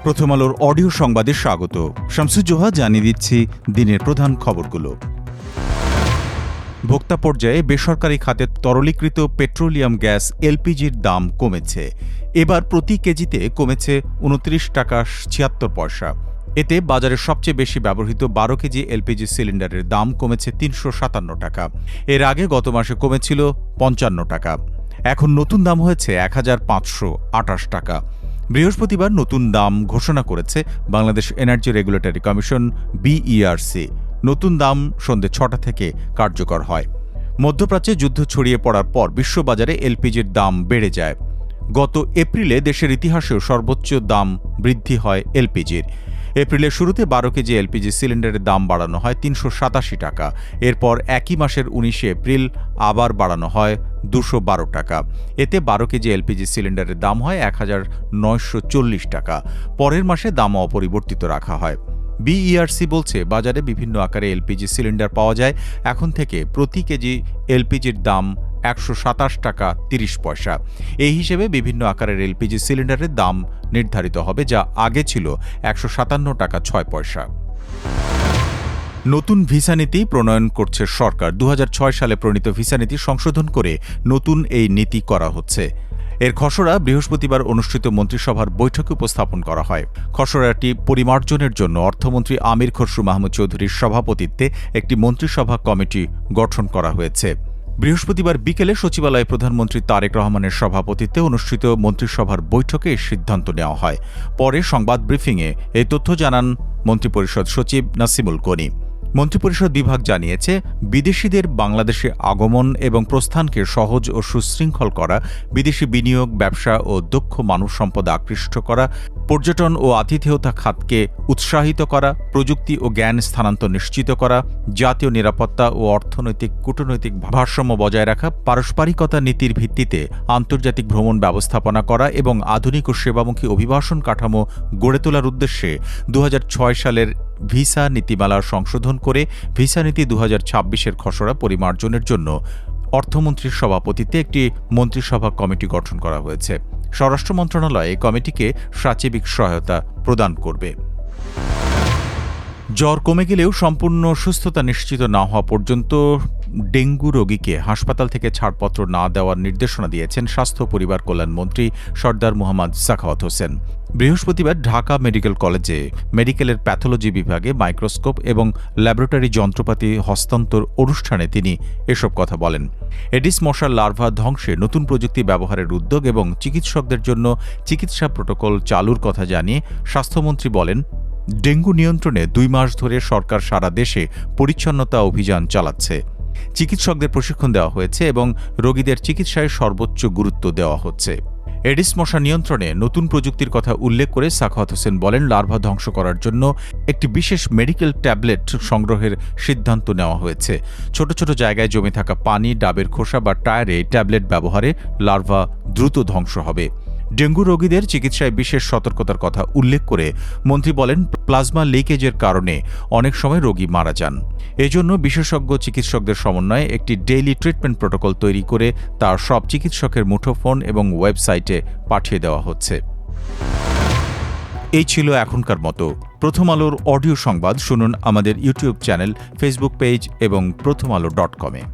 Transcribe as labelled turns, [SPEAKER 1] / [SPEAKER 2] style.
[SPEAKER 1] প্রথম আলোর অডিও সংবাদে স্বাগত। শামসুজ্জোহা জানিয়ে দিচ্ছি দিনের প্রধান খবরগুলো। ভোক্তা পর্যায়ে বেসরকারি খাতে তরলীকৃত পেট্রোলিয়াম গ্যাস এলপিজির দাম কমেছে। এবার প্রতি কেজিতে কমেছে ২৯ টাকা ৭৬ পয়সা। এতে বাজারে সবচেয়ে বেশি ব্যবহৃত ১২ কেজি এলপিজি সিলিন্ডারের দাম কমেছে ৩৫৭ টাকা। এর আগে গত মাসে কমেছিল ৫৫ টাকা। এখন নতুন দাম হয়েছে ১৫২৮ টাকা। বৃহস্পতিবার নতুন দাম ঘোষণা করেছে Bangladesh energy regulatory commission BERC. নতুন দাম সন্ধ্যে ৬টা থেকে কার্যকর হয়। মধ্যপ্রাচ্যে যুদ্ধ ছড়িয়ে পড়ার পর বিশ্ববাজারে এলপিজির দাম বেড়ে যায়। গত এপ্রিলে দেশের ইতিহাসেও সর্বোচ্চ দাম বৃদ্ধি হয় এলপিজির। এপ্রিলের শুরুতে ১২ কেজি এলপিজি সিলিন্ডারের দাম বাড়ানো হয় ৩৮৭ টাকা। এরপর একই মাসের ১৯ এপ্রিল আবার বাড়ানো হয় ২১২ টাকা। এতে ১২ কেজি এলপিজি সিলিন্ডারের দাম হয় ১৯৪০ টাকা। পরের মাসে দামও অপরিবর্তিত রাখা হয়। বিইআরসি বলছে, বাজারে বিভিন্ন আকারে এলপিজি সিলিন্ডার পাওয়া যায়। এখন থেকে প্রতি কেজি এলপিজির দাম ১২৭ টাকা ৩০ পয়সা। এই হিসেবে বিভিন্ন আকারের এলপিজি সিলিন্ডারের দাম নির্ধারিত হবে, যা আগে ছিল ১৫৭ টাকা ৬ পয়সা। নতুন ভিসা নীতি প্রণয়ন করছে সরকার। ২০০৬ সালে প্রণীত ভিসা নীতি সংশোধন করে নতুন এই নীতি করা হচ্ছে। এর খসড়া বৃহস্পতিবার অনুষ্ঠিত মন্ত্রিসভার বৈঠকে উপস্থাপন করা হয়। খসড়াটি পরিমার্জনের জন্য অর্থমন্ত্রী আমির খসরু মাহমুদ চৌধুরীর সভাপতিত্বে একটি মন্ত্রিসভা কমিটি গঠন করা হয়েছে। বৃহস্পতিবার বিকেলে সচিবালয়ে প্রধানমন্ত্রী তারেক রহমানের সভাপতিত্বে অনুষ্ঠিত মন্ত্রিসভার বৈঠকে এই সিদ্ধান্ত নেওয়া হয়। পরে সংবাদ ব্রিফিংয়ে এই তথ্য জানান মন্ত্রিপরিষদ সচিব নাসিমুল গনি। মন্ত্রিপরিষদ বিভাগ জানিয়েছে, বিদেশিদের বাংলাদেশে আগমন এবং প্রস্থানকে সহজ ও সুশৃঙ্খল করা, বিদেশি বিনিয়োগ, ব্যবসা ও দক্ষ মানব সম্পদ আকৃষ্ট করা, পর্যটন ও আতিথেয়তা খাতকে উৎসাহিত করা, প্রযুক্তি ও জ্ঞান স্থানান্তর নিশ্চিত করা, জাতীয় নিরাপত্তা ও অর্থনৈতিক কূটনৈতিক ভারসাম্য বজায় রাখা, পারস্পরিকতা নীতির ভিত্তিতে আন্তর্জাতিক ভ্রমণ ব্যবস্থাপনা করা এবং আধুনিক ও সেবামুখী অভিবাসন কাঠামো গড়ে তোলার উদ্দেশ্যে ২০০৬ সালের ভিসা নীতিমালার সংশোধন করে ভিসা নীতি ২০২৬-এর খসড়া পরিমার্জনের জন্য অর্থমন্ত্রীর সভাপতিত্বে একটি মন্ত্রিসভা কমিটি গঠন করা হয়েছে। স্বরাষ্ট্র মন্ত্রণালয় এই কমিটিকে সাচিবিক সহায়তা প্রদান করবে। জ্বর কমে গেলেও সম্পূর্ণ সুস্থতা নিশ্চিত না হওয়া পর্যন্ত ডেঙ্গু রোগীকে হাসপাতাল থেকে ছাড়পত্র না দেওয়ার নির্দেশনা দিয়েছেন স্বাস্থ্য পরিবার কল্যাণমন্ত্রী সরদার মোহাম্মদ সাখাওয়াত হোসেন। বৃহস্পতিবার ঢাকা মেডিকেল কলেজে মেডিকেলের প্যাথোলজি বিভাগে মাইক্রোস্কোপ এবং ল্যাবরেটরি যন্ত্রপাতি হস্তান্তর অনুষ্ঠানে তিনি এসব কথা বলেন। এডিস মশার লার্ভা ধ্বংসে নতুন প্রযুক্তি ব্যবহারের উদ্যোগ এবং চিকিৎসকদের জন্য চিকিৎসা প্রোটোকল চালুর কথা জানিয়ে স্বাস্থ্যমন্ত্রী বলেন, ডেঙ্গু নিয়ন্ত্রণে ২ মাস ধরে সরকার সারা দেশে পরিচ্ছন্নতা অভিযান চালাচ্ছে। চিকিৎসকদের প্রশিক্ষণ দেওয়া হয়েছে এবং রোগীদের চিকিৎসায় সর্বোচ্চ গুরুত্ব দেওয়া হচ্ছে। এডিস মশা নিয়ন্ত্রণে নতুন প্রযুক্তির কথা উল্লেখ করে সাখাওয়াত হোসেন বলেন, লার্ভা ধ্বংস করার জন্য একটি বিশেষ মেডিকেল ট্যাবলেট সংগ্রহের সিদ্ধান্ত নেওয়া হয়েছে। ছোট ছোট জায়গায় জমে থাকা পানি, ডাবের খোসা বা টায়ারে ট্যাবলেট ব্যবহারে লার্ভা দ্রুত ধ্বংস হবে। ডেঙ্গু রোগীদের চিকিৎসায় বিশেষ সতর্কতার কথা উল্লেখ করে মন্ত্রী বলেন, প্লাজমা লিকেজের কারণে অনেক সময় রোগী মারা যান। এজন্য বিশেষজ্ঞ চিকিৎসকদের সমন্বয়ে একটি ডেইলি ট্রিটমেন্ট প্রোটোকল তৈরি করে তার সব চিকিৎসকের মুঠোফোন এবং ওয়েবসাইটে পাঠিয়ে দেওয়া হচ্ছে। এই ছিল এখনকার মতো প্রথম আলোর অডিও সংবাদ। শুনুন আমাদের ইউটিউব চ্যানেল, ফেসবুক পেজ এবং prothomalo.com-এ।